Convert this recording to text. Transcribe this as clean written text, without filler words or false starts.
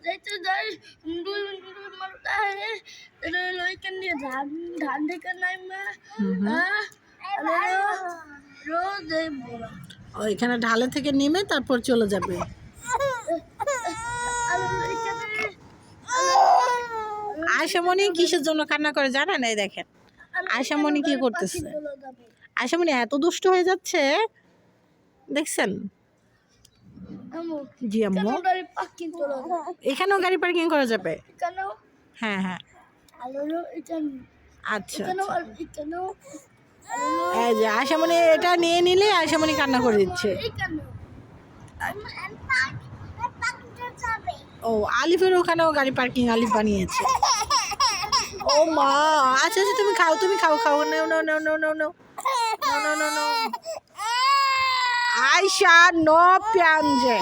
যাইতে যাই দুই মারতে লইকেন নিয়ে ধান থেকে নাইমা রোজ এখানে ঢালে থেকে নেমে তারপর চলে যাবে। আয়শামণি কিসের জন্য কান্না করে জানেন? এই দেখেন আয়শামণি কি করতেছে। আয়শামণি এত দুষ্ট হয়ে যাচ্ছে দেখছেন? জি আম্মু, এখানেও গাড়ি পার্কিং করা যাবে? হ্যাঁ হ্যাঁ, আচ্ছা এই যে আয়শামণি এটা নিয়ে নিলে আয়শামণি কান্না করে দিচ্ছে। ও আলিফের ওখানেও গাড়ি পার্কিং আলিফ বানিয়েছে। ও মা, আচ্ছা আচ্ছা তুমি খাও, তুমি খাও খাও। No no no no no no no no no, Ayesha no পিয়াঞ্জে।